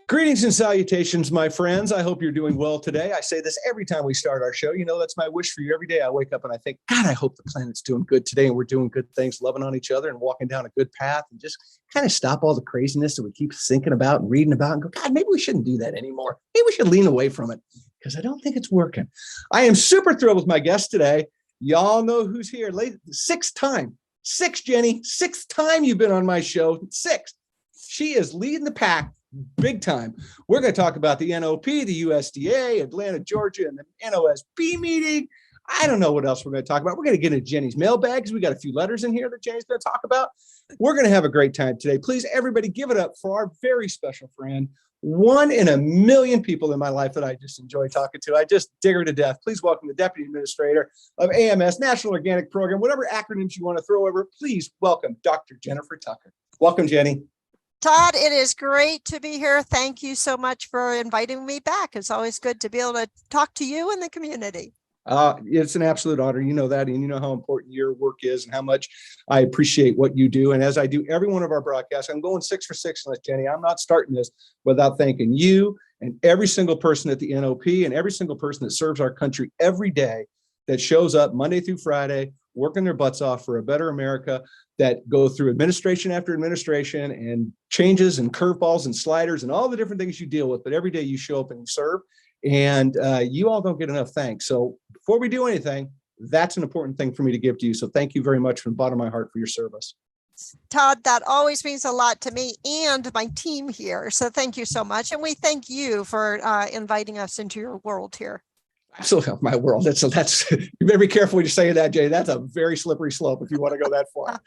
Greetings and salutations, my friends. I hope you're doing well today. I say this every time we start our show. You know, that's my wish for you. Every day I wake up and I think, God, I hope the planet's doing good today and we're doing good things, loving on each other and walking down a good path and just kind of stop all the craziness that we keep thinking about and reading about and go, God, maybe we shouldn't do that anymore. Maybe we should lean away from it because I don't think it's working. I am super thrilled with my guest today. Y'all know who's here. Sixth time, Jenny, sixth time you've been on my show. Sixth. She is leading the pack. Big time. We're going to talk about the NOP, the USDA, Atlanta, Georgia, and the NOSB meeting. I don't know what else we're going to talk about. We're going to get into Jenny's mailbags. We got a few letters in here that Jenny's going to talk about. We're going to have a great time today. Please, everybody, give it up for our very special friend, one in a million people in my life that I just enjoy talking to. I just dig her to death. Please welcome the Deputy Administrator of AMS, National Organic Program, whatever acronyms you want to throw over. Please welcome Dr. Jennifer Tucker. Welcome, Jenny. Todd, it is great to be here. Thank you so much for inviting me back. It's always good to be able to talk to you and the community. It's an absolute honor. You know that, and you know how important your work is and how much I appreciate what you do. And as I do every one of our broadcasts, I'm going 6 for 6 on this, Jenny. I'm not starting this without thanking you and every single person at the NOP and every single person that serves our country every day that shows up Monday through Friday, working their butts off for a better America, that go through administration after administration and changes and curveballs and sliders and all the different things you deal with. But every day you show up and you serve, and you all don't get enough thanks. So before we do anything, that's an important thing for me to give to you. So thank you very much from the bottom of my heart for your service. Todd, that always means a lot to me and my team here. So thank you so much. And we thank you for inviting us into your world here. Absolutely, my world. That's you better be careful when you say that, Jay. That's a very slippery slope if you want to go that far.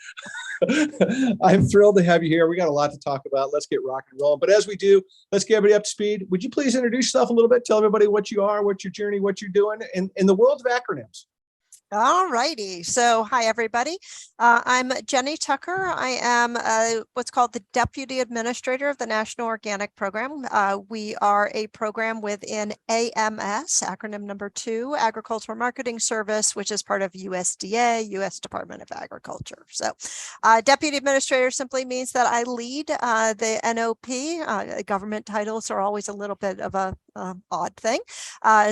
I'm thrilled to have you here. We got a lot to talk about. Let's get rock and roll. But as we do, let's get everybody up to speed. Would you please introduce yourself a little bit? Tell everybody what you are, what your journey, what you're doing in the world of acronyms. All righty. So hi, everybody. I'm Jenny Tucker. I am what's called the Deputy Administrator of the National Organic Program. We are a program within AMS, acronym number 2, Agricultural Marketing Service, which is part of USDA, U.S. Department of Agriculture. So Deputy Administrator simply means that I lead the NOP. Government titles are always a little bit of a odd thing.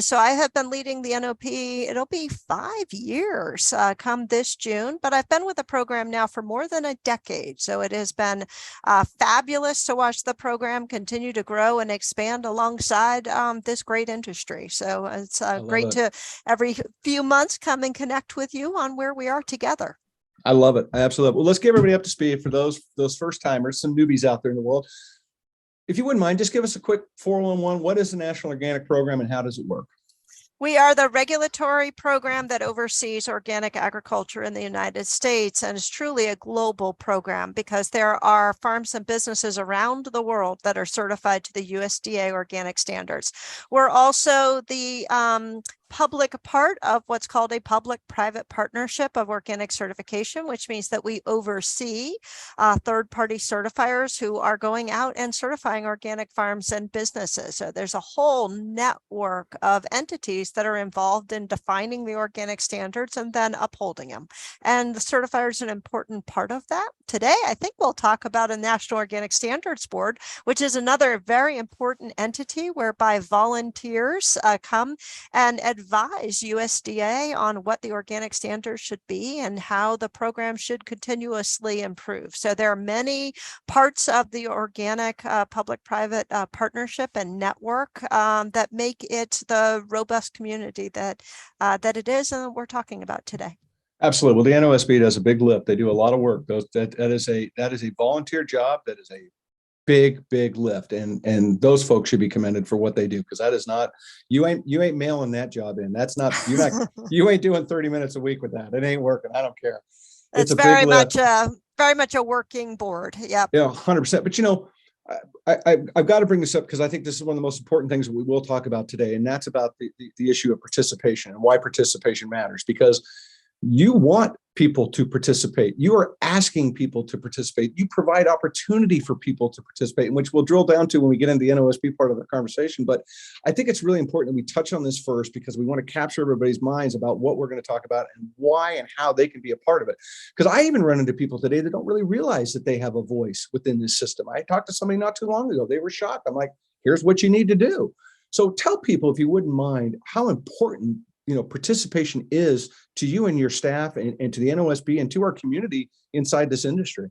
So I have been leading the NOP. It'll be 5 years come this June, but I've been with the program now for more than a decade. So it has been fabulous to watch the program continue to grow and expand alongside this great industry. So it's great to every few months come and connect with you on where we are together. I love it. I absolutely love it. Well, let's get everybody up to speed for those first timers, some newbies out there in the world. If you wouldn't mind, just give us a quick 411. What is the National Organic Program and how does it work? We are the regulatory program that oversees organic agriculture in the United States, and is truly a global program because there are farms and businesses around the world that are certified to the USDA organic standards. We're also the public part of what's called a public-private partnership of organic certification, which means that we oversee third-party certifiers who are going out and certifying organic farms and businesses. So there's a whole network of entities that are involved in defining the organic standards and then upholding them. And the certifier is an important part of that. Today, I think we'll talk about a National Organic Standards Board, which is another very important entity whereby volunteers come and advise USDA on what the organic standards should be and how the program should continuously improve. So there are many parts of the organic public-private partnership and network that make it the robust community that it is and that we're talking about today. Absolutely. Well, the NOSB does a big lift. They do a lot of work. That is a volunteer job. That is a big lift, and those folks should be commended for what they do, because that is not, you ain't mailing that job in. That's not, you ain't doing 30 minutes a week with that. It ain't working. I don't care. It's very much a working board. Yep. Yeah, 100%. But I've got to bring this up because I think this is one of the most important things that we will talk about today, and that's about the issue of participation and why participation matters. Because you want people to participate. You are asking people to participate. You provide opportunity for people to participate, which we'll drill down to when we get into the NOSB part of the conversation. But I think it's really important that we touch on this first, because we want to capture everybody's minds about what we're going to talk about and why and how they can be a part of it. Because I even run into people today that don't really realize that they have a voice within this system. I talked to somebody not too long ago. They were shocked. I'm like, Here's what you need to do. So tell people, if you wouldn't mind, how important participation is to you and your staff, and to the NOSB and to our community inside this industry.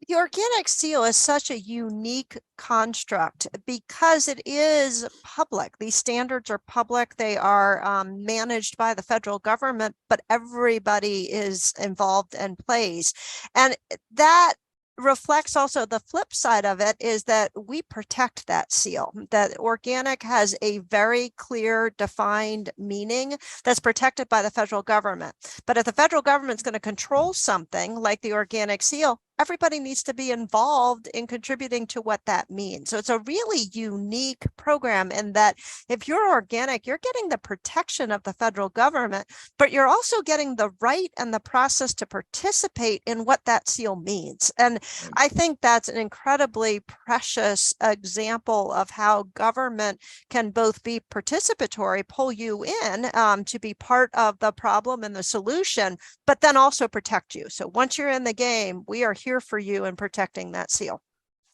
The organic seal is such a unique construct because it is public. These standards are public. They are managed by the federal government, but everybody is involved and plays. And that reflects also the flip side of it is that we protect that seal, that organic has a very clear defined meaning that's protected by the federal government. But if the federal government's going to control something like the organic seal, everybody needs to be involved in contributing to what that means. So it's a really unique program in that if you're organic, you're getting the protection of the federal government, but you're also getting the right and the process to participate in what that seal means. And I think that's an incredibly precious example of how government can both be participatory, pull you in to be part of the problem and the solution, but then also protect you. So once you're in the game, we are here for you in protecting that seal.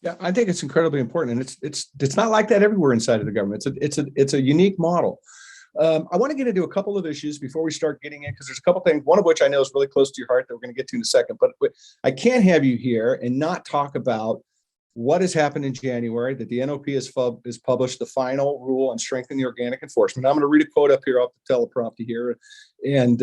Yeah, I think it's incredibly important, and it's not like that everywhere inside of the government. It's a unique model. I want to get into a couple of issues before we start getting in, because there's a couple things, one of which I know is really close to your heart that we're going to get to in a second. But I can't have you here and not talk about what has happened in January, that the NOP has published the final rule on strengthening the organic enforcement. I'm going to read a quote up here off the teleprompter here, and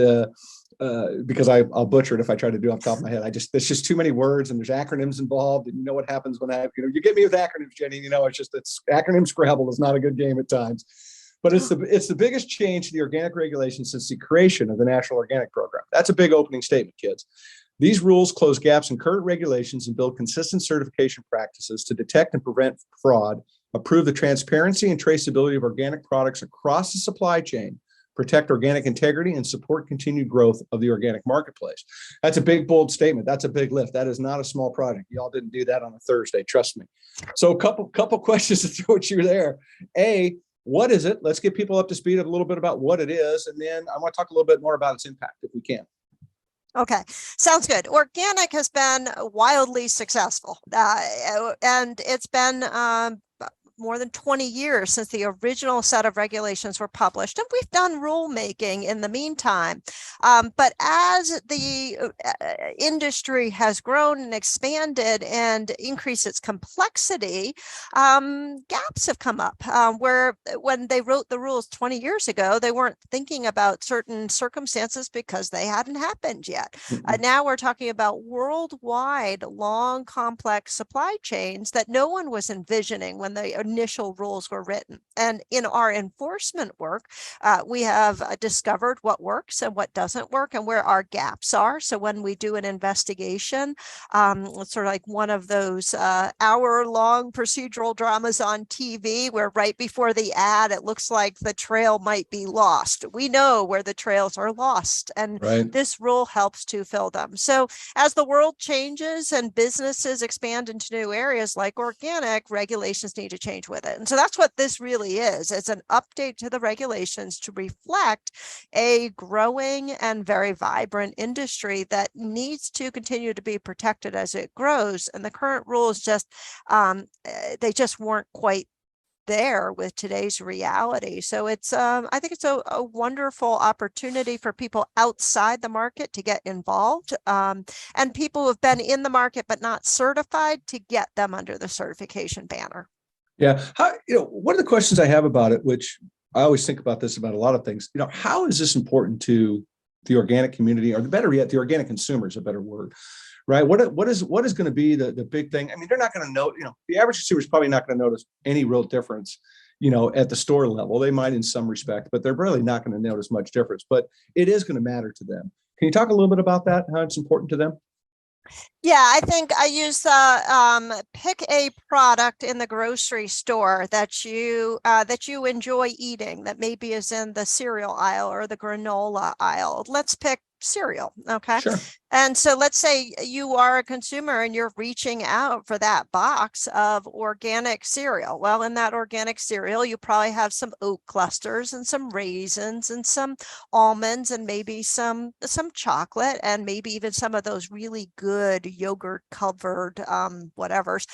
because I'll butcher it if I try to do it off the top of my head. There's just too many words, and there's acronyms involved, and you know what happens when you get me with acronyms, Jenny. It's acronym Scrabble is not a good game at times. But it's the biggest change to the organic regulation since the creation of the National Organic Program. That's a big opening statement, kids. These rules close gaps in current regulations and build consistent certification practices to detect and prevent fraud, improve the transparency and traceability of organic products across the supply chain, protect organic integrity, and support continued growth of the organic marketplace. That's a big, bold statement. That's a big lift. That is not a small project. Y'all didn't do that on a Thursday, trust me. So a couple questions to throw at you there. A, what is it? Let's get people up to speed a little bit about what it is. And then I want to talk a little bit more about its impact if we can. Okay, sounds good. Organic has been wildly successful, and it's been more than 20 years since the original set of regulations were published, and we've done rulemaking in the meantime. But as the industry has grown and expanded and increased its complexity, gaps have come up where when they wrote the rules 20 years ago, they weren't thinking about certain circumstances because they hadn't happened yet. Now we're talking about worldwide, long, complex supply chains that no one was envisioning when the initial rules were written. And in our enforcement work, we have discovered what works and what doesn't work and where our gaps are. So when we do an investigation, it's sort of like one of those hour-long procedural dramas on TV where right before the ad, it looks like the trail might be lost. We know where the trails are lost, and this rule helps to fill them. So as the world changes and businesses expand into new areas like organic, regulations need to change with it. And so that's what this really is. It's an update to the regulations to reflect a growing and very vibrant industry that needs to continue to be protected as it grows. And the current rules just, they just weren't quite there with today's reality. So it's I think it's a wonderful opportunity for people outside the market to get involved, and people who have been in the market but not certified to get them under the certification banner. Yeah. One of the questions I have about it, which I always think about this about a lot of things, how is this important to the organic community, or the better yet, the organic consumer is a better word, right? What is going to be the big thing? I mean, they're not going to know, the average consumer is probably not going to notice any real difference, at the store level. They might in some respect, but they're really not going to notice much difference, but it is going to matter to them. Can you talk a little bit about that, how it's important to them? Yeah, I think I use pick a product in the grocery store that you enjoy eating, that maybe is in the cereal aisle or the granola aisle. Let's pick cereal. Okay. Sure. And so let's say you are a consumer and you're reaching out for that box of organic cereal. Well, in that organic cereal, you probably have some oat clusters and some raisins and some almonds and maybe some chocolate and maybe even some of those really good yogurt covered whatevers.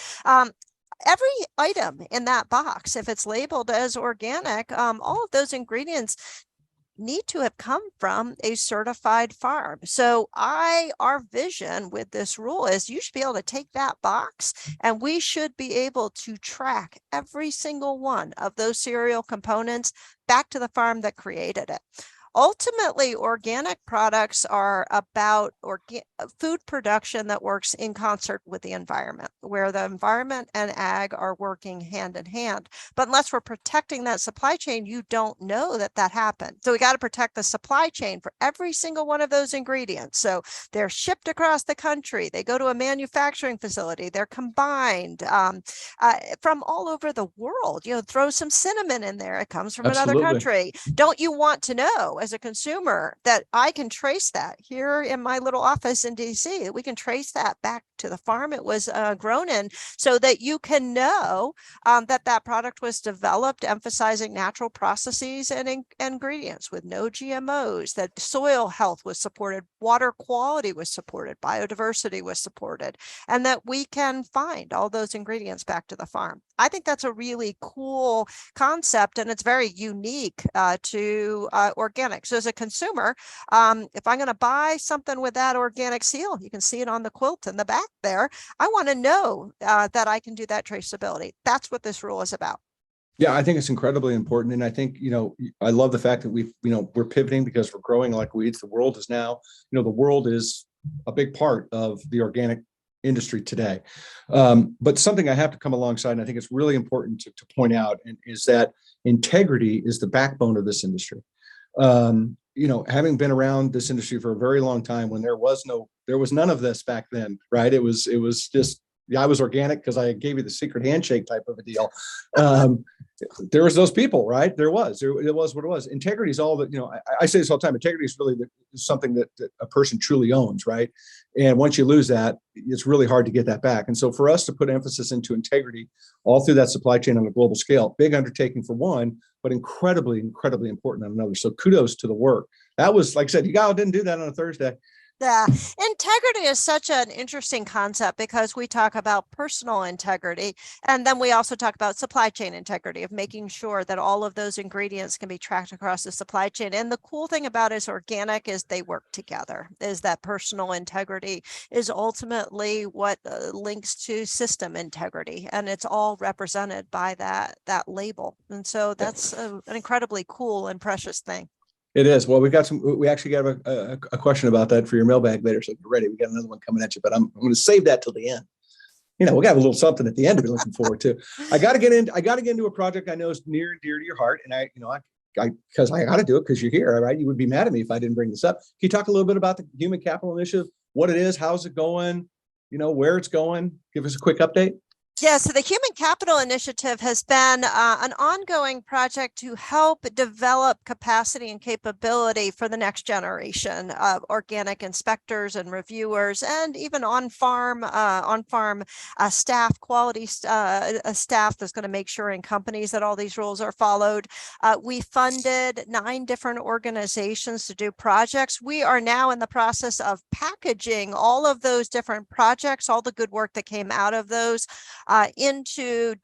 every item in that box, if it's labeled as organic, all of those ingredients need to have come from a certified farm. So our vision with this rule is you should be able to take that box and we should be able to track every single one of those cereal components back to the farm that created it. Ultimately, organic products are about food production that works in concert with the environment, where the environment and ag are working hand in hand. But unless we're protecting that supply chain, you don't know that that happened. So we got to protect the supply chain for every single one of those ingredients. So they're shipped across the country. They go to a manufacturing facility. They're combined from all over the world. Throw some cinnamon in there. It comes from another country. Don't you want to know as a consumer that I can trace that here in my little office in DC? We can trace that back to the farm it was grown in, so that you can know that that product was developed emphasizing natural processes and ingredients with no GMOs, that soil health was supported, water quality was supported, biodiversity was supported, and that we can find all those ingredients back to the farm. I think that's a really cool concept, and it's very unique to organic. So as a consumer, if I'm going to buy something with that organic seal, you can see it on the quilt in the back there. I want to know that I can do that traceability. That's what this rule is about. Yeah, I think it's incredibly important. And I think, I love the fact that we're pivoting because we're growing like weeds. The world is now, the world is a big part of the organic industry today. But something I have to come alongside, and I think it's really important to point out, is that integrity is the backbone of this industry. Having been around this industry for a very long time, when there was none of this back then, right? It was just, I was organic because I gave you the secret handshake type of a deal. There was those people, right? It was what it was. Integrity is all that, I say this all the time. Integrity is really something that a person truly owns, right? And once you lose that, it's really hard to get that back. And so for us to put emphasis into integrity all through that supply chain on a global scale, big undertaking for one, but incredibly, incredibly important on another. So kudos to the work. That was, like I said, you guys didn't do that on a Thursday. Yeah, integrity is such an interesting concept because we talk about personal integrity, and then we also talk about supply chain integrity, of making sure that all of those ingredients can be tracked across the supply chain. And the cool thing about is organic is they work together, is that personal integrity is ultimately what links to system integrity, and it's all represented by that label. And so that's an incredibly cool and precious thing. It is. Well, we actually got a question about that for your mailbag later. So get ready. We got another one coming at you, but I'm going to save that till the end. We got a little something at the end to be looking forward to. I got to get into a project I know is near and dear to your heart. And because I got to do it because you're here, right? You would be mad at me if I didn't bring this up. Can you talk a little bit about the Human Capital Initiative, what it is, how's it going, where it's going? Give us a quick update. Yeah, so the Human Capital Initiative has been an ongoing project to help develop capacity and capability for the next generation of organic inspectors and reviewers, and even on-farm staff, quality staff that's going to make sure in companies that all these rules are followed. We funded 9 different organizations to do projects. We are now in the process of packaging all of those different projects, all the good work that came out of those, into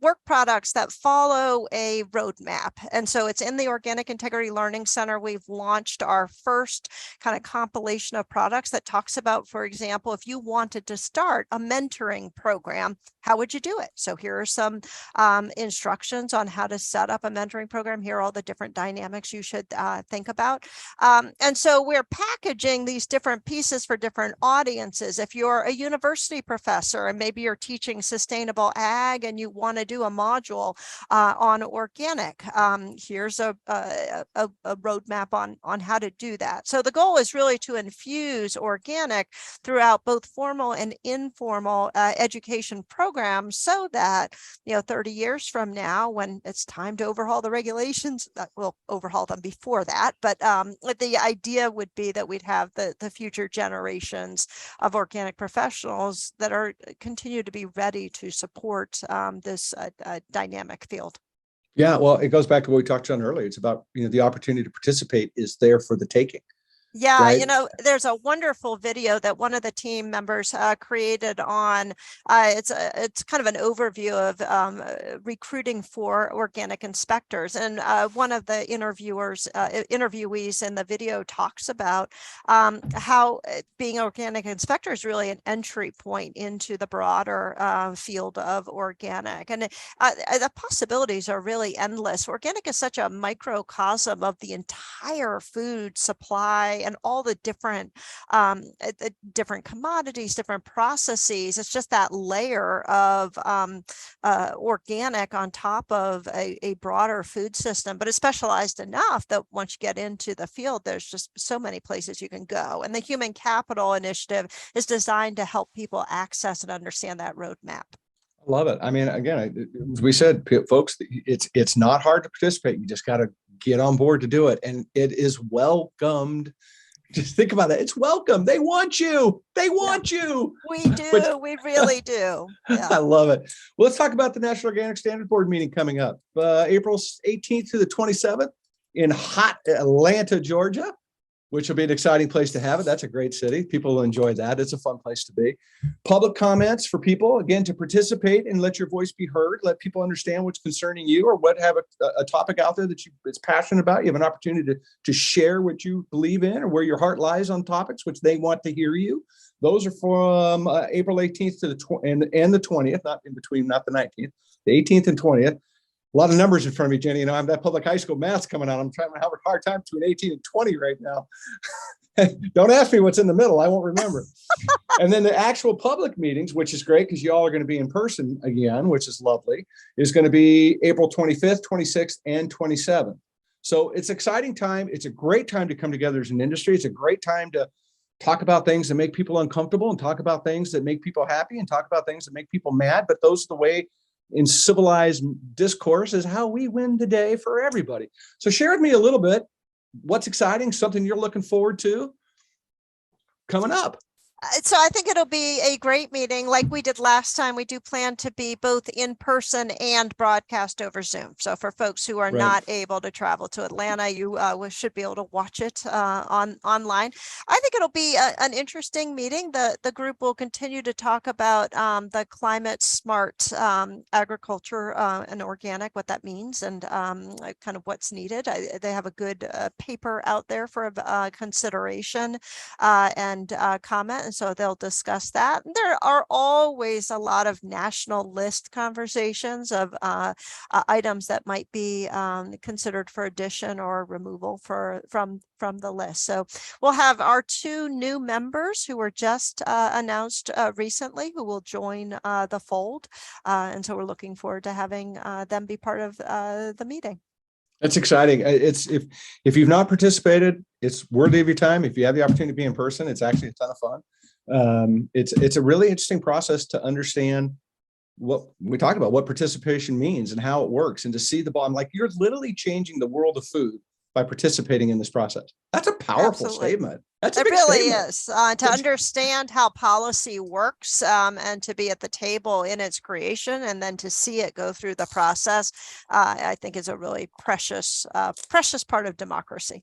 work products that follow a roadmap. And so it's in the Organic Integrity Learning Center. We've launched our first kind of compilation of products that talks about, for example, if you wanted to start a mentoring program, how would you do it? So here are some instructions on how to set up a mentoring program. Here are all the different dynamics you should think about. And so we're packaging these different pieces for different audiences. If you're a university professor and maybe you're teaching sustainable ag and you want to do a module on organic, here's a roadmap on how to do that. So the goal is really to infuse organic throughout both formal and informal education programs, so that 30 years from now, when it's time to overhaul the regulations, we'll overhaul them before that, but the idea would be that we'd have the future generations of organic professionals that are continue to be ready to support this dynamic field. Yeah, well, it goes back to what we talked on earlier. It's about, the opportunity to participate is there for the taking. Yeah, right? there's a wonderful video that one of the team members created on. It's kind of an overview of recruiting for organic inspectors, and one of the interviewees in the video talks about how being organic inspector is really an entry point into the broader field of organic, and the possibilities are really endless. Organic is such a microcosm of the entire food supply and all the different commodities, different processes. It's just that layer of organic on top of a broader food system, but it's specialized enough that once you get into the field, there's just so many places you can go. And the Human Capital Initiative is designed to help people access and understand that roadmap. Love it. I mean, again, as we said, folks, it's not hard to participate. You just got to get on board to do it, and it is welcomed. Just think about that. It's welcome. They want you. They want you. We do. We really do. Yeah. I love it. Well, let's talk about the National Organic Standard Board meeting coming up April 18th to the 27th in hot Atlanta, Georgia, which will be an exciting place to have it. That's a great city. People will enjoy that. It's a fun place to be. Public comments for people, again, to participate and let your voice be heard. Let people understand what's concerning you, or what have a topic out there that it's passionate about. You have an opportunity to share what you believe in or where your heart lies on topics which they want to hear you. Those are from April 18th to and the 20th, not in between, not the 19th, the 18th and 20th. A lot of numbers in front of me, Jenny. I'm that public high school math's coming out. I'm trying to have a hard time between 18 and 20 right now. Don't ask me what's in the middle. I won't remember. And then the actual public meetings, which is great because you all are going to be in person again, which is lovely, is going to be April 25th, 26th, and 27th. So it's an exciting time. It's a great time to come together as an industry. It's a great time to talk about things that make people uncomfortable, and talk about things that make people happy, and talk about things that make people mad. But those are the way in civilized discourse is how we win the day for everybody. So share with me a little bit what's exciting, something you're looking forward to coming up. So I think it'll be a great meeting like we did last time. We do plan to be both in person and broadcast over Zoom. So for folks who are not able to travel to Atlanta, you should be able to watch it online. I think it'll be an interesting meeting. The group will continue to talk about the climate smart agriculture and organic, what that means, and kind of what's needed. They have a good paper out there for consideration and comment. And so they'll discuss that. There are always a lot of national list conversations of items that might be considered for addition or removal from the list. So we'll have our two new members who were just announced recently, who will join the fold. And so we're looking forward to having them be part of the meeting. That's exciting. It's if you've not participated, it's worthy of your time. If you have the opportunity to be in person, it's actually a ton of fun. It's a really interesting process to understand what we talk about, what participation means and how it works, and to see the bottom. Like, you're literally changing the world of food by participating in this process. That's a powerful statement. That's a big really statement. Is to understand how policy works and to be at the table in its creation, and then to see it go through the process. I think is a really precious part of democracy.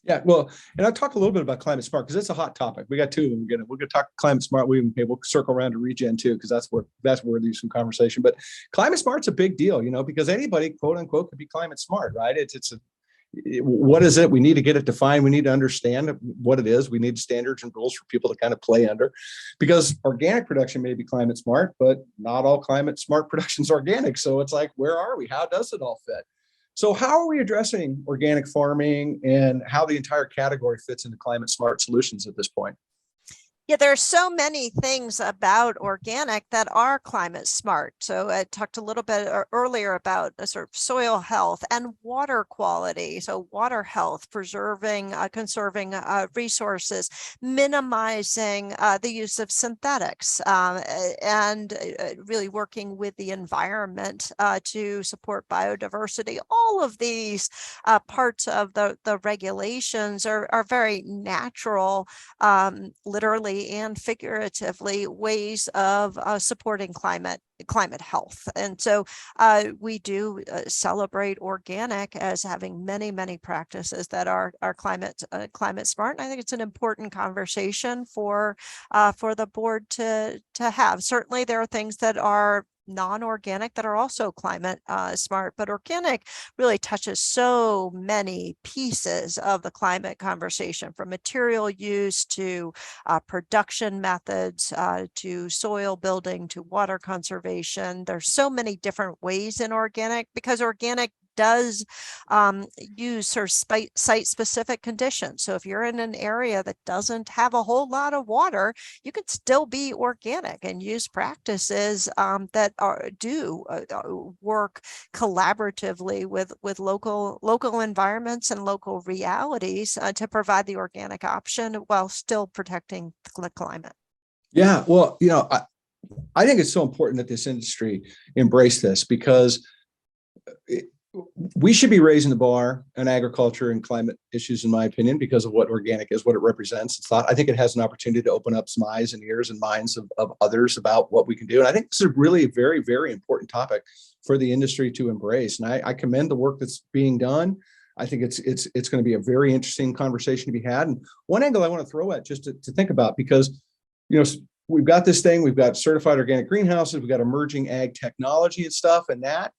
Yeah, well, and I'll talk a little bit about climate smart because it's a hot topic. We got two of them. We're gonna talk climate smart. We'll circle around to regen too, because that's worthy of some conversation. But climate smart's a big deal, because anybody, quote unquote, could be climate smart, right? What is it? We need to get it defined. We need to understand what it is. We need standards and rules for people to kind of play under, because organic production may be climate smart, but not all climate smart production is organic. So it's like, where are we? How does it all fit? So how are we addressing organic farming and how the entire category fits into climate smart solutions at this point? Yeah, there are so many things about organic that are climate smart. So I talked a little bit earlier about sort of soil health and water quality. So water health, preserving, conserving resources, minimizing the use of synthetics, and really working with the environment to support biodiversity. All of these parts of the regulations are very natural, literally literally and figuratively ways of supporting climate health. And so we do celebrate organic as having many practices that are climate smart. And I think it's an important conversation for the board to have. Certainly there are things that are non-organic that are also climate smart, but organic really touches so many pieces of the climate conversation, from material use to production methods to soil building to water conservation. There's so many different ways in organic, because organic does use sort of site-specific conditions. So if you're in an area that doesn't have a whole lot of water, you can still be organic and use practices that do work collaboratively with local environments and local realities to provide the organic option while still protecting the climate. Yeah, well, I think it's so important that this industry embrace this, because we should be raising the bar on agriculture and climate issues, in my opinion, because of what organic is, what it represents. I think it has an opportunity to open up some eyes and ears and minds of others about what we can do. And I think this is really a very, very important topic for the industry to embrace. And I commend the work that's being done. I think it's going to be a very interesting conversation to be had. And one angle I want to throw at, just to think about, because, we've got this thing, we've got certified organic greenhouses, we've got emerging ag technology and stuff, and that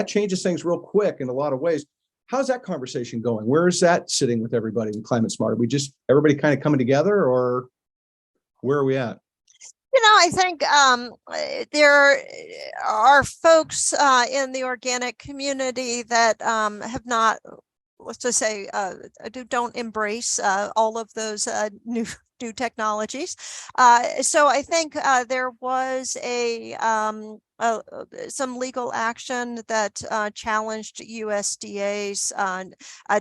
changes things real quick in a lot of ways. How's that conversation going? Where is that sitting with everybody in Climate Smart? Are we just everybody kind of coming together, or where are we at? I think there are folks in the organic community that have not, let's just say, don't embrace all of those new technologies. So I think there was some legal action that challenged USDA's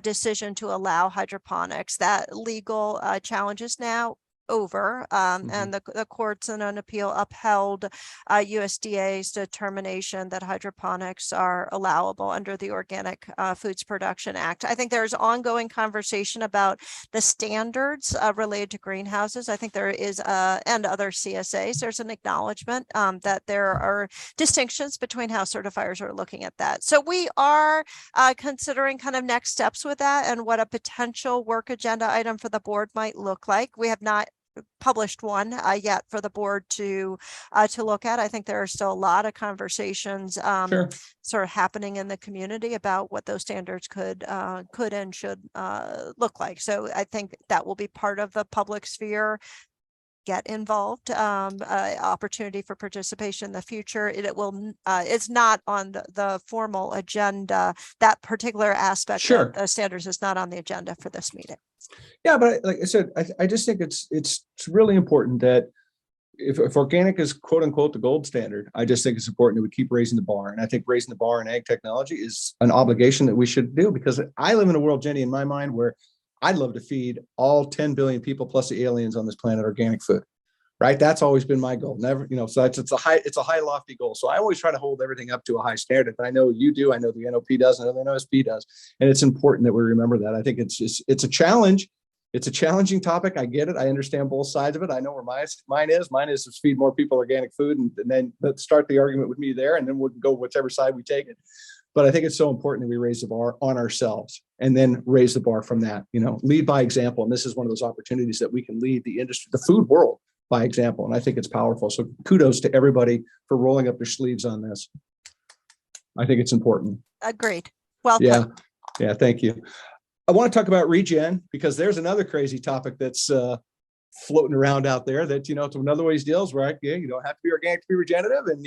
decision to allow hydroponics. That legal challenge is now over, and the courts in an appeal upheld USDA's determination that hydroponics are allowable under the Organic Foods Production Act. I think there's ongoing conversation about the standards related to greenhouses. I think there is, and other CSAs, there's an acknowledgement that there are distinctions between how certifiers are looking at that. So we are considering kind of next steps with that and what a potential work agenda item for the board might look like. We have not published one yet for the board to look at. I think there are still a lot of conversations sort of happening in the community about what those standards could and should look like. So I think that will be part of the public sphere. Get involved, opportunity for participation in the future. It's not on the formal agenda. That particular aspect of the standards is not on the agenda for this meeting. Yeah, but like I said, I just think it's really important that if organic is quote unquote the gold standard, I just think it's important that we keep raising the bar. And I think raising the bar in ag technology is an obligation that we should do, because I live in a world, Jenny, in my mind, where I'd love to feed all 10 billion people plus the aliens on this planet organic food. Right. That's always been my goal. Never, so it's a high, lofty goal. So I always try to hold everything up to a high standard. I know you do. I know the NOP does. I know the NOSP does. And it's important that we remember that. I think it's a challenge. It's a challenging topic. I get it. I understand both sides of it. I know where mine is. Mine is to feed more people organic food, and then let's start the argument with me there, and then we'll go whichever side we take it. But I think it's so important that we raise the bar on ourselves and then raise the bar from that, lead by example. And this is one of those opportunities that we can lead the industry, the food world, by example. And I think it's powerful. So kudos to everybody for rolling up their sleeves on this. I think it's important. Agreed. Well, yeah. Thank you. I want to talk about regen, because there's another crazy topic that's floating around out there that, it's another one of these deals where you don't have to be organic to be regenerative. And,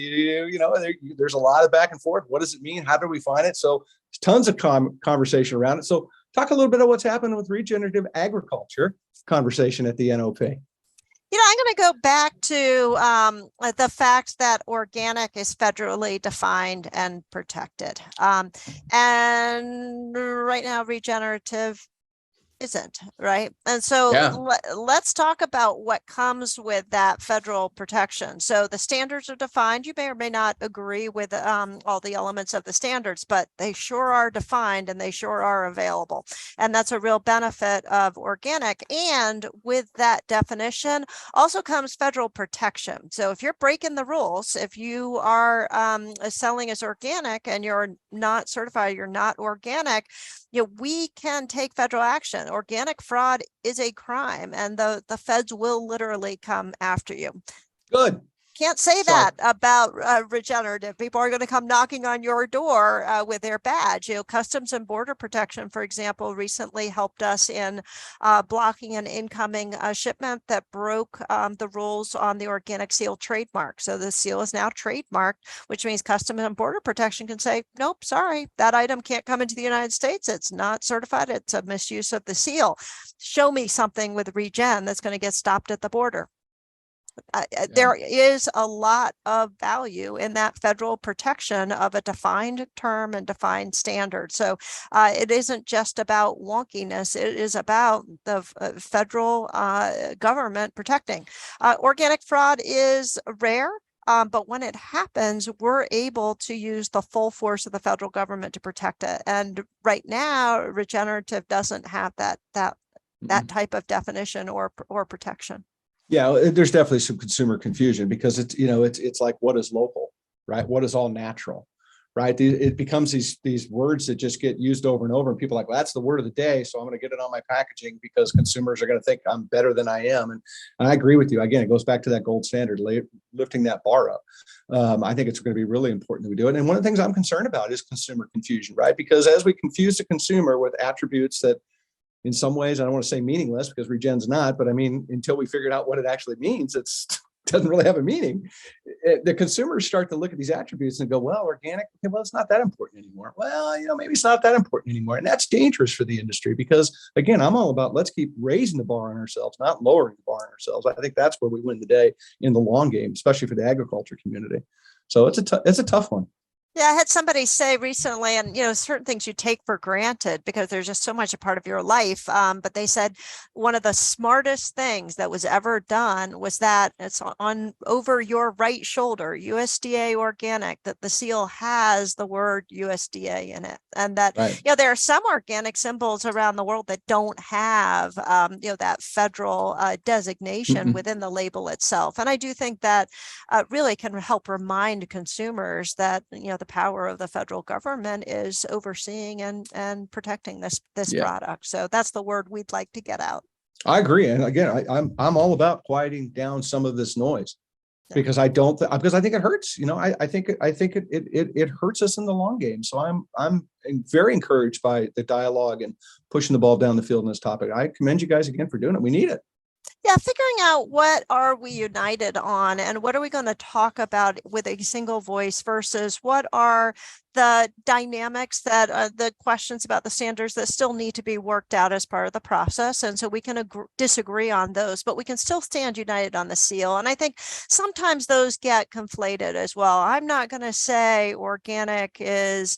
there's a lot of back and forth. What does it mean? How do we find it? So tons of conversation around it. So talk a little bit of what's happened with regenerative agriculture conversation at the NOP. I'm going to go back to the fact that organic is federally defined and protected. And right now, regenerative isn't, right? And so Yeah. let's talk about what comes with that federal protection. So the standards are defined. You may or may not agree with all the elements of the standards, but they sure are defined and they sure are available. And that's a real benefit of organic. And with that definition also comes federal protection. So if you're breaking the rules, if you are selling as organic and you're not certified, you're not organic, we can take federal action. Organic fraud is a crime, and the feds will literally come after you. Good. Can't say that about regenerative. People are going to come knocking on your door with their badge. Customs and Border Protection, for example, recently helped us in blocking an incoming shipment that broke the rules on the organic seal trademark. So the seal is now trademarked, which means Customs and Border Protection can say, nope, sorry, that item can't come into the United States. It's not certified. It's a misuse of the seal. Show me something with regen that's going to get stopped at the border. There is a lot of value in that federal protection of a defined term and defined standard. So it isn't just about wonkiness. It is about the federal government protecting. Organic fraud is rare. But when it happens, we're able to use the full force of the federal government to protect it. And right now, regenerative doesn't have that type of definition or protection. Yeah, there's definitely some consumer confusion because it's like, what is local, right? What is all natural, right? It becomes these words that just get used over and over, and people are like, well, that's the word of the day, so I'm going to get it on my packaging because consumers are going to think I'm better than I am. And I agree with you. Again, it goes back to that gold standard, lifting that bar up. I think it's going to be really important that we do it. And one of the things I'm concerned about is consumer confusion, right? Because as we confuse the consumer with attributes that in some ways, I don't want to say meaningless because regen's not, but I mean, until we figured out what it actually means, it doesn't really have a meaning. The consumers start to look at these attributes and go, well, organic, okay, well, it's not that important anymore. Well, maybe it's not that important anymore. And that's dangerous for the industry because, again, I'm all about let's keep raising the bar on ourselves, not lowering the bar on ourselves. I think that's where we win the day in the long game, especially for the agriculture community. So it's a tough one. Yeah, I had somebody say recently, and certain things you take for granted because they're just so much a part of your life. But they said one of the smartest things that was ever done was that it's on over your right shoulder, USDA organic, that the seal has the word USDA in it, and that right. There are some organic symbols around the world that don't have that federal designation within the label itself. And I do think that really can help remind consumers that the power of the federal government is overseeing and protecting this product. So that's the word we'd like to get out. I agree, and again, I'm all about quieting down some of this noise because because I think it hurts. I think it hurts us in the long game. So I'm very encouraged by the dialogue and pushing the ball down the field in this topic. I commend you guys again for doing it. We need it. Yeah, figuring out what are we united on and what are we going to talk about with a single voice versus what are the dynamics that the questions about the standards that still need to be worked out as part of the process. And so we can disagree on those, but we can still stand united on the seal. And I think sometimes those get conflated as well. I'm not going to say organic is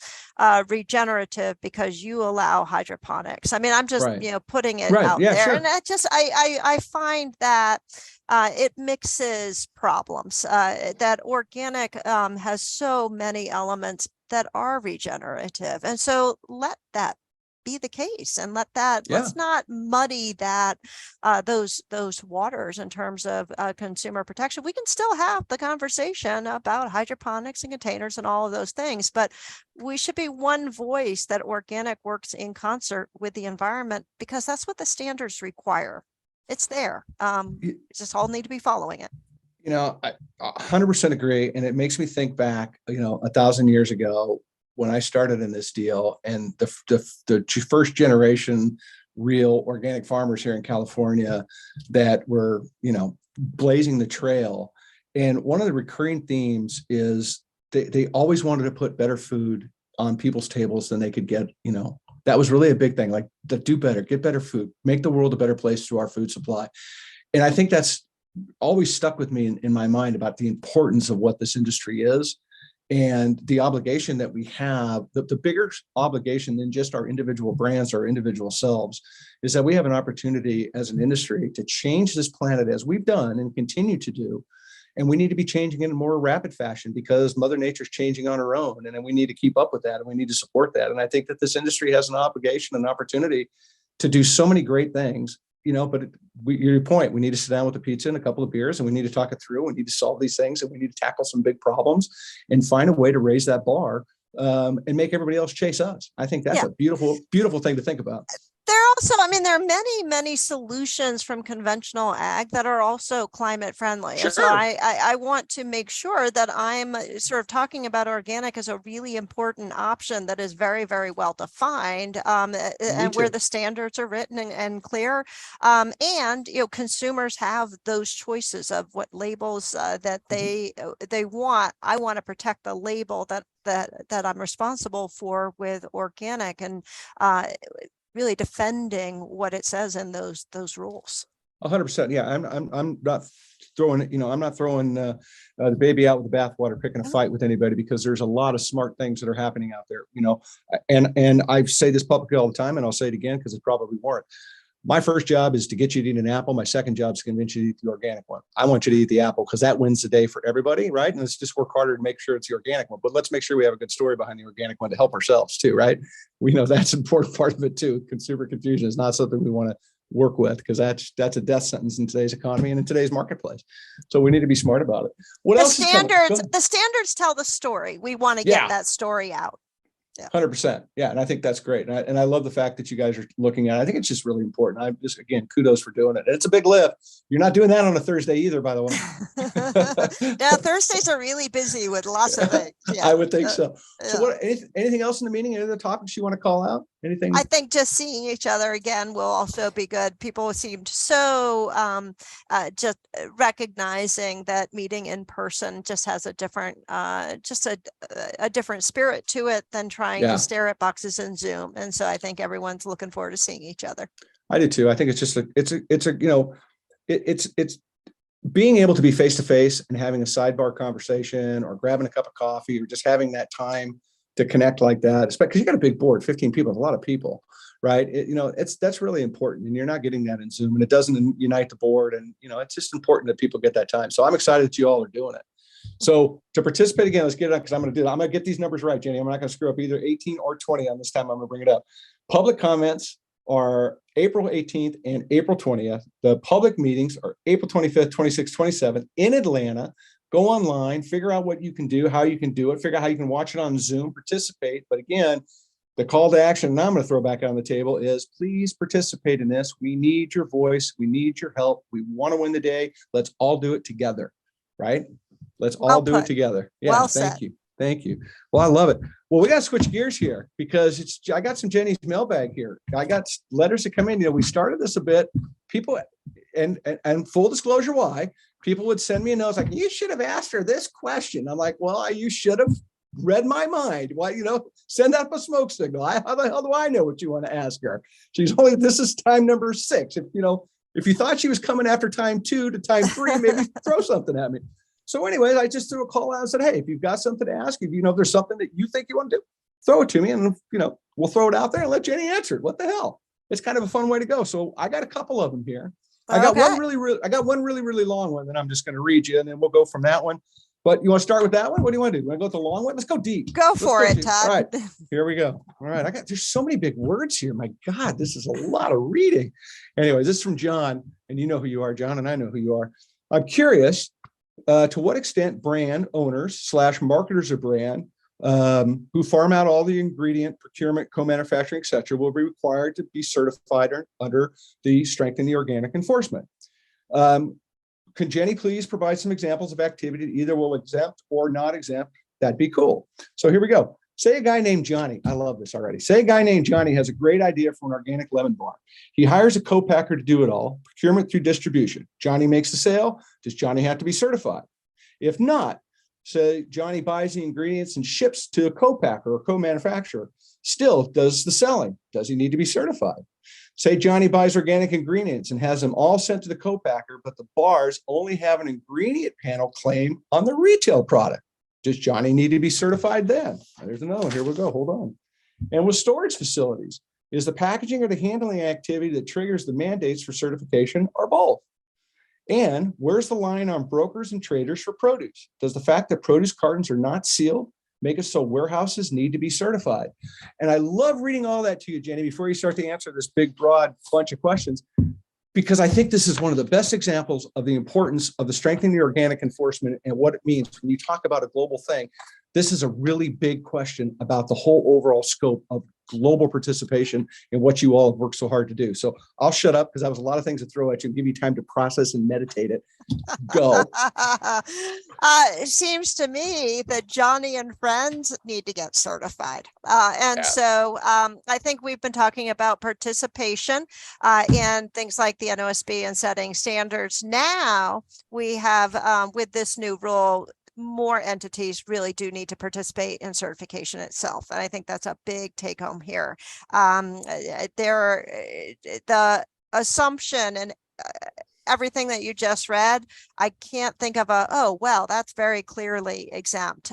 regenerative because you allow hydroponics. I mean, I'm just, putting it out there. Sure. And I find that it mixes problems, that organic has so many elements that are regenerative. And so let that be the case and let's not muddy that those waters in terms of consumer protection. We can still have the conversation about hydroponics and containers and all of those things, but we should be one voice that organic works in concert with the environment because that's what the standards require. It's there. Just all need to be following it. I 100% agree. And it makes me think back, 1,000 years ago when I started in this deal and the first generation real organic farmers here in California that were, blazing the trail. And one of the recurring themes is they always wanted to put better food on people's tables than they could get, that was really a big thing, like do better, get better food, make the world a better place through our food supply. And I think that's always stuck with me in my mind about the importance of what this industry is And the obligation that we have, the bigger obligation than just our individual brands or individual selves, is that we have an opportunity as an industry to change this planet as we've done and continue to do. And we need to be changing in a more rapid fashion because Mother Nature's changing on her own. And then we need to keep up with that and we need to support that. And I think that this industry has an obligation, an opportunity to do so many great things, but your point, we need to sit down with a pizza and a couple of beers and we need to talk it through. We need to solve these things and we need to tackle some big problems and find a way to raise that bar and make everybody else chase us. I think that's a beautiful, beautiful thing to think about. There are many solutions from conventional ag that are also climate friendly. Sure. And so I want to make sure that I'm sort of talking about organic as a really important option that is very, very well defined and where the standards are written and clear. And, consumers have those choices of what labels that they want. I want to protect the label that I'm responsible for with organic and really defending what it says in those rules. 100%. Yeah, I'm not throwing the baby out with the bathwater, picking a fight with anybody, because there's a lot of smart things that are happening out there. And I say this publicly all the time, and I'll say it again because it's probably warrant. My first job is to get you to eat an apple. My second job is to convince you to eat the organic one. I want you to eat the apple because that wins the day for everybody, right? And let's just work harder to make sure it's the organic one. But let's make sure we have a good story behind the organic one to help ourselves too, right? We know that's an important part of it too. Consumer confusion is not something we want to work with because that's a death sentence in today's economy and in today's marketplace. So we need to be smart about it. The standards tell the story. We want to get that story out. 100%. Yeah. And I think that's great. And I love the fact that you guys are looking at it. I think it's just really important. I just, again, kudos for doing it. And it's a big lift. You're not doing that on a Thursday either, by the way. Now, Thursdays are really busy with lots of things. Yeah. I would think so. So anything else in the meeting? Any other topics you want to call out? Anything? I think just seeing each other again will also be good. People seemed so just recognizing that meeting in person just has a different, a different spirit to it than trying to stare at boxes in Zoom. And so I think everyone's looking forward to seeing each other. I do too. I think it's just it's being able to be face to face and having a sidebar conversation or grabbing a cup of coffee or just having that time to connect like that, especially because you got a big board, 15 people, a lot of people, right? That's really important, and you're not getting that in Zoom, and it doesn't unite the board, and it's just important that people get that time. So I'm excited that you all are doing it. So to participate again, let's get it up because I'm going to get these numbers right, Jenny. I'm not going to screw up either 18 or 20 on this time. I'm going to bring it up. Public comments are April 18th and April 20th. The public meetings are April 25th, 26th, 27th in Atlanta. Go online, figure out what you can do, how you can do it, figure out how you can watch it on Zoom, participate. But again, the call to action, and I'm going to throw back on the table, is please participate in this. We need your voice. We need your help. We want to win the day. Let's all do it together, right? Let's all do it together. Yeah, well said. Thank you. Thank you. Well, I love it. Well, we got to switch gears here because I got some Jenny's mailbag here. I got letters that come in. We started this a bit. People, and full disclosure, why? People would send me a note like, you should have asked her this question. I'm like, well, you should have read my mind. Why, send up a smoke signal. How the hell do I know what you want to ask her? This is time number 6. If you thought she was coming after time 2 to time 3, maybe throw something at me. So anyways, I just threw a call out and said, hey, if you've got something to ask, if there's something that you think you want to do, throw it to me and, we'll throw it out there and let Jenny answer it. What the hell? It's kind of a fun way to go. So I got a couple of them here. I got one really long one that I'm just going to read you, and then we'll go from that one. But you want to start with that one? What do you want to do? You want to go with the long one? Let's go deep. Go for it, Todd. All right, here we go. All right, there's so many big words here. My God, this is a lot of reading. Anyways, this is from John, and you know who you are, John, and I know who you are. I'm curious to what extent brand owners / marketers of brand who farm out all the ingredient procurement, co-manufacturing, et cetera, will be required to be certified under the Strengthen the Organic enforcement. Can Jenny please provide some examples of activity that either will exempt or not exempt? That'd be cool. So here we go. Say a guy named Johnny. I love this already. Say a guy named Johnny has a great idea for an organic lemon bar. He hires a co-packer to do it all, procurement through distribution. Johnny makes the sale. Does Johnny have to be certified? If not, say Johnny buys the ingredients and ships to a co-packer or co-manufacturer, still does the selling. Does he need to be certified? Say Johnny buys organic ingredients and has them all sent to the co-packer, but the bars only have an ingredient panel claim on the retail product. Does Johnny need to be certified then? There's another one. Here we go. Hold on. And with storage facilities, is the packaging or the handling activity that triggers the mandates for certification, or both? And where's the line on brokers and traders for produce? Does the fact that produce cartons are not sealed make it so warehouses need to be certified? And I love reading all that to you, Jenny, before you start to answer this big, broad bunch of questions, because I think this is one of the best examples of the importance of the strengthening the organic enforcement and what it means when you talk about a global thing. This is a really big question about the whole overall scope of global participation in what you all have worked so hard to do. So I'll shut up because that was a lot of things to throw at you and give you time to process and meditate it. Go. It seems to me that Johnny and friends need to get certified. So I think we've been talking about participation and things like the NOSB and setting standards. Now we have, with this new rule, more entities really do need to participate in certification itself. And I think that's a big take home here. The assumption and everything that you just read, I can't think of oh, well, that's very clearly exempt.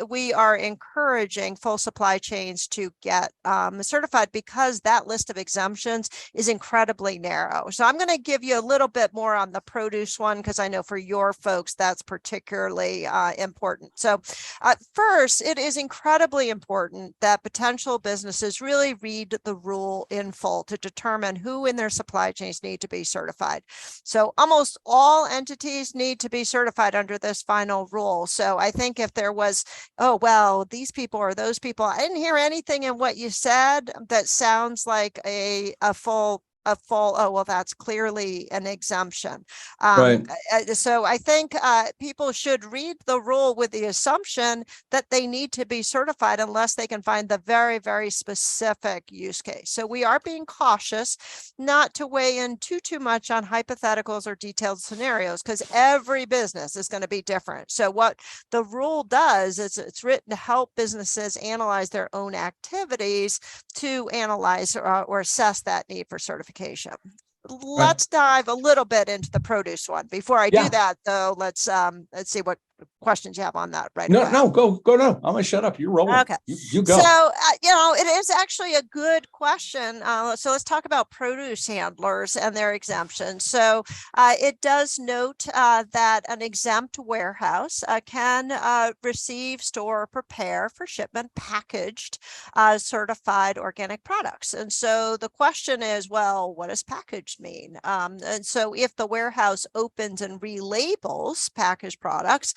We are encouraging full supply chains to get certified because that list of exemptions is incredibly narrow. So I'm going to give you a little bit more on the produce one, because I know for your folks, that's particularly important. So first, it is incredibly important that potential businesses really read the rule in full to determine who in their supply chains need to be certified. So almost all entities need to be certified under this final rule. So I think if there was, oh, well, these people or those people, I didn't hear anything in what you said that sounds like a full, oh, well, that's clearly an exemption. Right. So I think people should read the rule with the assumption that they need to be certified unless they can find the very, very specific use case. So we are being cautious not to weigh in too much on hypotheticals or detailed scenarios, because every business is going to be different. So what the rule does is it's written to help businesses analyze their own activities to analyze or assess that need for certification. Let's dive a little bit into the produce one. Before I do that, though, let's see what questions you have on that right away. No, go. No, I'm gonna shut up. You're rolling. Okay. You go. So, it is actually a good question. So let's talk about produce handlers and their exemptions. So it does note that an exempt warehouse can receive, store, or prepare for shipment packaged certified organic products. And so the question is, well, what does packaged mean? And so if the warehouse opens and relabels packaged products,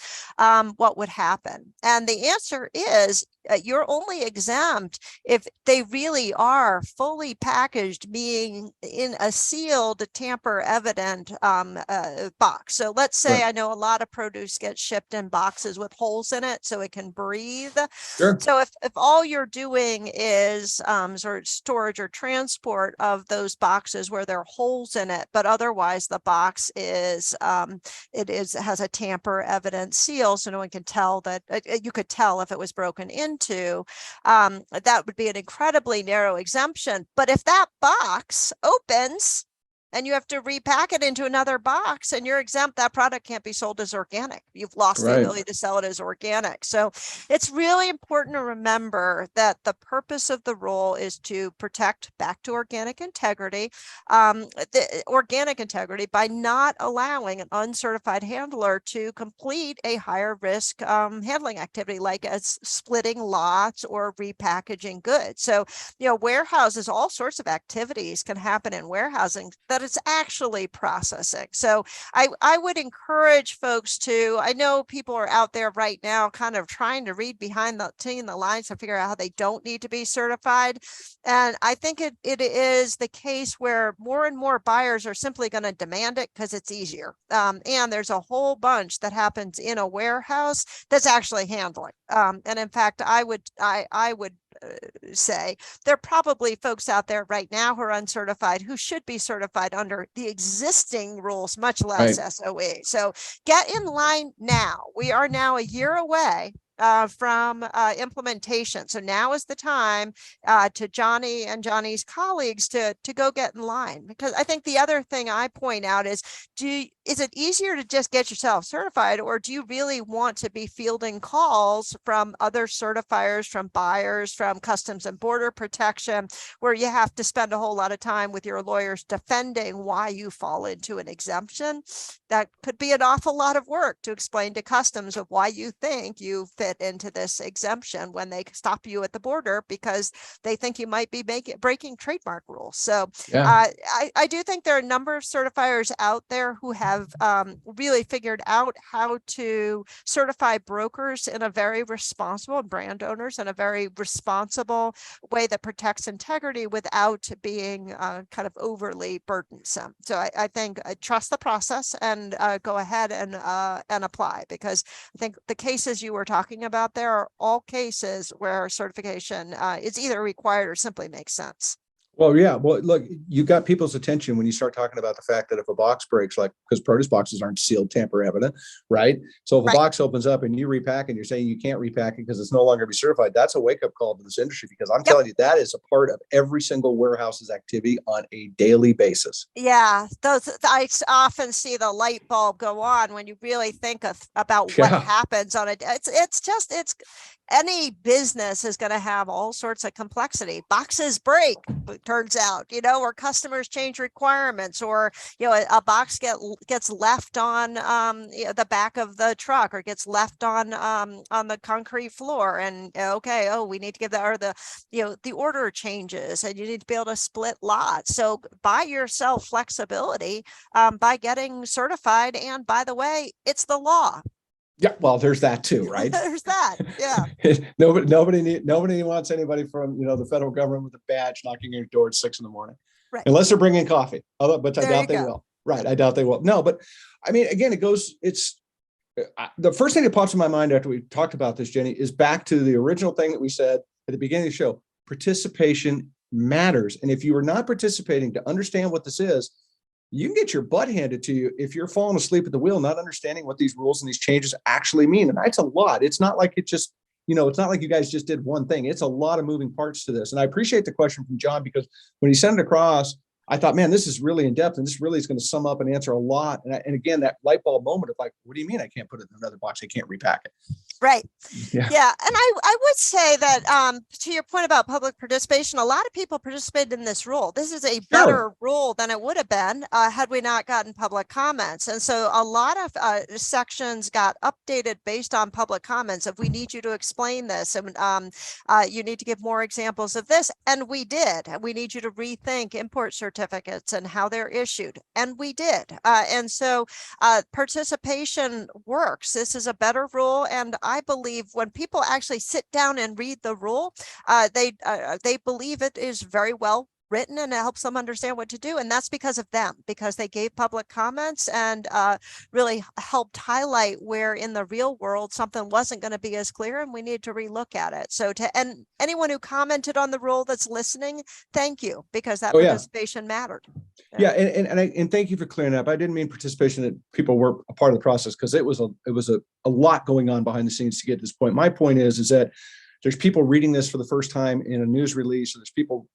what would happen? And the answer is you're only exempt if they really are fully packaged, being in a sealed, tamper evident box. So let's say I know a lot of produce gets shipped in boxes with holes in it so it can breathe. Sure. So if all you're doing is sort of storage or transport of those boxes where there are holes in it, but otherwise the box has a tamper evident seal, so no one can tell that you could tell if it was broken into, that would be an incredibly narrow exemption. But if that box opens and you have to repack it into another box and you're exempt, that product can't be sold as organic. You've lost the ability to sell it as organic. So it's really important to remember that the purpose of the rule is to protect back to organic integrity, the organic integrity, by not allowing an uncertified handler to complete a higher risk handling activity, like as splitting lots or repackaging goods. So, warehouses, all sorts of activities can happen in warehousing that it's actually processing. So I would encourage folks to, I know people are out there right now kind of trying to read behind the lines to figure out how they don't need to be certified. And I think it is the case where more and more buyers are simply going to demand it because it's easier. And there's a whole bunch that happens in a warehouse that's actually handling. And in fact, I would say there are probably folks out there right now who are uncertified who should be certified under the existing rules, much less SOE. So get in line now. We are now a year away from implementation. So now is the time to Johnny and Johnny's colleagues to go get in line. Because I think the other thing I point out is, is it easier to just get yourself certified, or do you really want to be fielding calls from other certifiers, from buyers, from Customs and Border Protection, where you have to spend a whole lot of time with your lawyers defending why you fall into an exemption? That could be an awful lot of work to explain to Customs of why you think you fit into this exemption when they stop you at the border because they think you might be breaking trademark rules. So Yeah. I do think there are a number of certifiers out there who have really figured out how to certify brokers in a very responsible, brand owners in a very responsible way that protects integrity without being kind of overly burdensome. So I think trust the process and go ahead and apply, because I think the cases you were talking about there are all cases where certification is either required or simply makes sense. Well, yeah. Well, look, you got people's attention when you start talking about the fact that if a box breaks, like, because produce boxes aren't sealed, tamper evident, right? So if a Right. box opens up and you repack and you're saying you can't repack it because it's no longer be certified, that's a wake up call to this industry, because I'm telling you, that is a part of every single warehouse's activity on a daily basis. Yeah, those I often see the light bulb go on when you really think about what Yeah. happens on it. It's any business is going to have all sorts of complexity. Boxes break, it turns out, or customers change requirements, or a box gets left on the back of the truck, or gets left on the concrete floor, and okay, we need to give that, or the order changes and you need to be able to split lots. So buy yourself flexibility by getting certified. And by the way, it's the law. Yeah, well, there's that too, right? There's that. Yeah. nobody wants anybody from the federal government with a badge knocking your door at 6 a.m, Right. unless they're bringing coffee. But I There doubt you they go. will. Right? I doubt they will. No, but I mean, again, it's the first thing that pops in my mind after we talked about this, Jenny, is back to the original thing that we said at the beginning of the show. Participation matters, and if you are not participating to understand what this is, you can get your butt handed to you if you're falling asleep at the wheel, not understanding what these rules and these changes actually mean. And that's a lot. It's not like it's not like you guys just did one thing. It's a lot of moving parts to this. And I appreciate the question from John, because when he sent it across, I thought, man, this is really in depth, and this really is going to sum up and answer a lot. And again, that light bulb moment of like, what do you mean I can't put it in another box? I can't repack it. Right. Yeah. Yeah. And I would say that to your point about public participation, a lot of people participated in this rule. This is a better rule than it would have been had we not gotten public comments. And so a lot of sections got updated based on public comments of, we need you to explain this, and you need to give more examples of this. And we did. We need you to rethink import certificates and how they're issued. And we did. And so participation works. This is a better rule. And I believe when people actually sit down and read the rule, they believe it is very well written and it helps them understand what to do. And that's because of them, because they gave public comments and really helped highlight where in the real world something wasn't going to be as clear and we need to relook at it. So and anyone who commented on the rule that's listening, thank you, because that participation mattered. Yeah, and thank you for clearing up. I didn't mean participation that people were a part of the process, because it was a lot going on behind the scenes to get to this point. My point is that there's people reading this for the first time in a news release, or there's people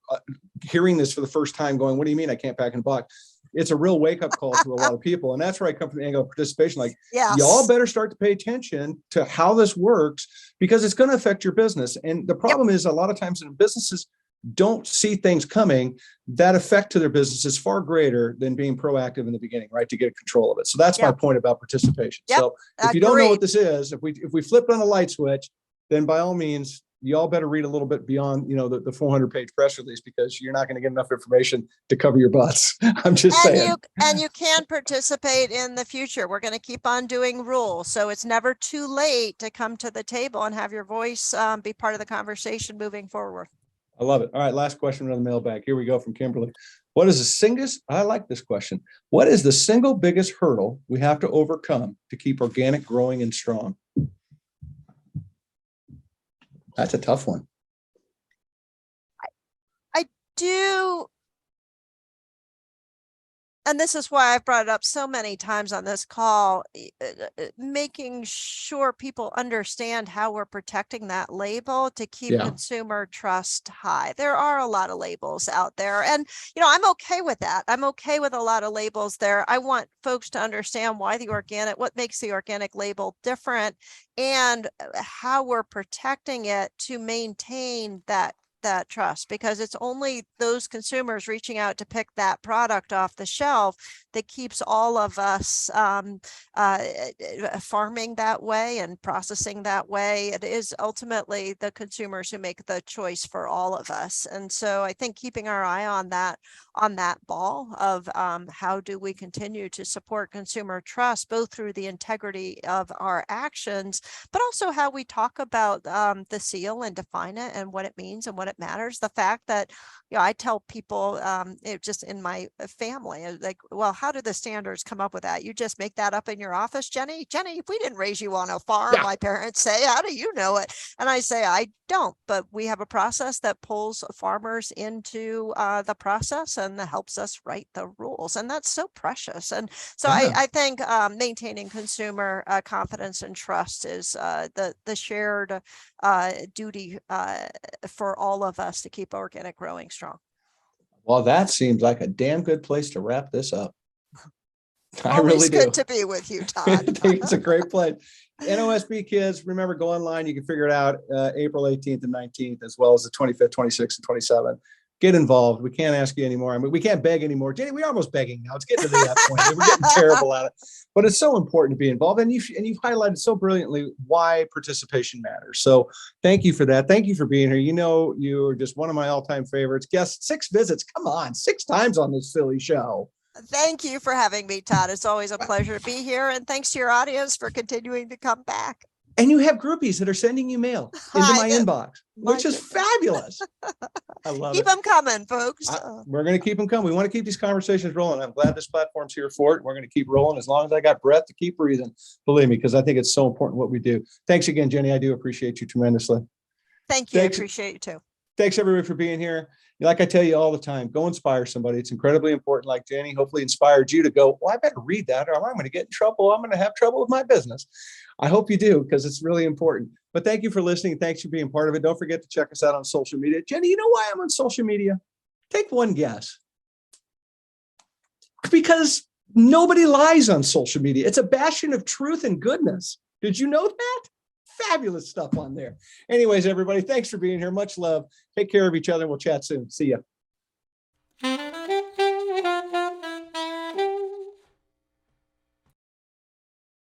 hearing this for the first time going, what do you mean I can't pack in a box? It's a real wake up call to a lot of people. And that's where I come from the angle of participation. Like, y'all better start to pay attention to how this works, because it's going to affect your business. And the problem is, a lot of times in businesses don't see things coming, that effect to their business is far greater than being proactive in the beginning, right? To get control of it. So that's my point about participation. So if you don't know what this is, if we flipped on a light switch, then by all means, you all better read a little bit beyond, the 400-page press release, because you're not going to get enough information to cover your butts. I'm just saying. You can participate in the future. We're going to keep on doing rules. So it's never too late to come to the table and have your voice be part of the conversation moving forward. I love it. All right, last question on the mailbag. Here we go from Kimberly. I like this question. What is the single biggest hurdle we have to overcome to keep organic growing and strong? That's a tough one. I do And this is why I've brought it up so many times on this call, making sure people understand how we're protecting that label to keep Yeah. consumer trust high. There are a lot of labels out there, and I'm okay with that. I'm okay with a lot of labels there. I want folks to understand why what makes the organic label different, and how we're protecting it to maintain that trust, because it's only those consumers reaching out to pick that product off the shelf that keeps all of us farming that way and processing that way. It is ultimately the consumers who make the choice for all of us. And so I think keeping our eye on that ball of how do we continue to support consumer trust, both through the integrity of our actions, but also how we talk about the seal and define it and what it means and what it matters. The fact that, I tell people just in my family, like, well, how did the standards come up with that? You just make that up in your office, Jenny? Jenny, we didn't raise you on a farm, Yeah. my parents say. How do you know it? And I say, I don't, but we have a process that pulls farmers into the process and helps us write the rules. And that's so precious. And so Yeah. I think maintaining consumer confidence and trust is the shared duty for all of us to keep organic growing strong. Well, that seems like a damn good place to wrap this up. I Always really do. good to be with you, I Todd. think it's a great place. NOSB kids, remember, go online. You can figure it out April 18th and 19th, as well as the 25th, 26th, and 27th. Get involved. We can't ask you anymore. I mean, we can't beg anymore. Jenny, we're almost begging now. It's getting to that point. We're getting terrible at it. But it's so important to be involved. And you've highlighted so brilliantly why participation matters. So thank you for that. Thank you for being here. You're just one of my all-time favorites. Guest 6 visits. Come on, 6 times on this silly show. Thank you for having me, Todd. It's always a pleasure to be here. And thanks to your audience for continuing to come back. And you have groupies that are sending you mail into my inbox, which is fabulous. I love it. Keep them coming, folks. We're going to keep them coming. We want to keep these conversations rolling. I'm glad this platform's here for it. We're going to keep rolling as long as I got breath to keep breathing. Believe me, because I think it's so important what we do. Thanks again, Jenny. I do appreciate you tremendously. Thank you. I appreciate you too. Thanks everybody for being here. Like I tell you all the time, go inspire somebody. It's incredibly important. Like Jenny hopefully inspired you to go, well, I better read that or I'm going to get in trouble. I'm going to have trouble with my business. I hope you do, because it's really important. But thank you for listening. Thanks for being part of it. Don't forget to check us out on social media. Jenny, you know why I'm on social media? Take one guess. Because nobody lies on social media. It's a bastion of truth and goodness. Did you know that? Fabulous stuff on there. Anyways, everybody, thanks for being here. Much love. Take care of each other. We'll chat soon. See ya.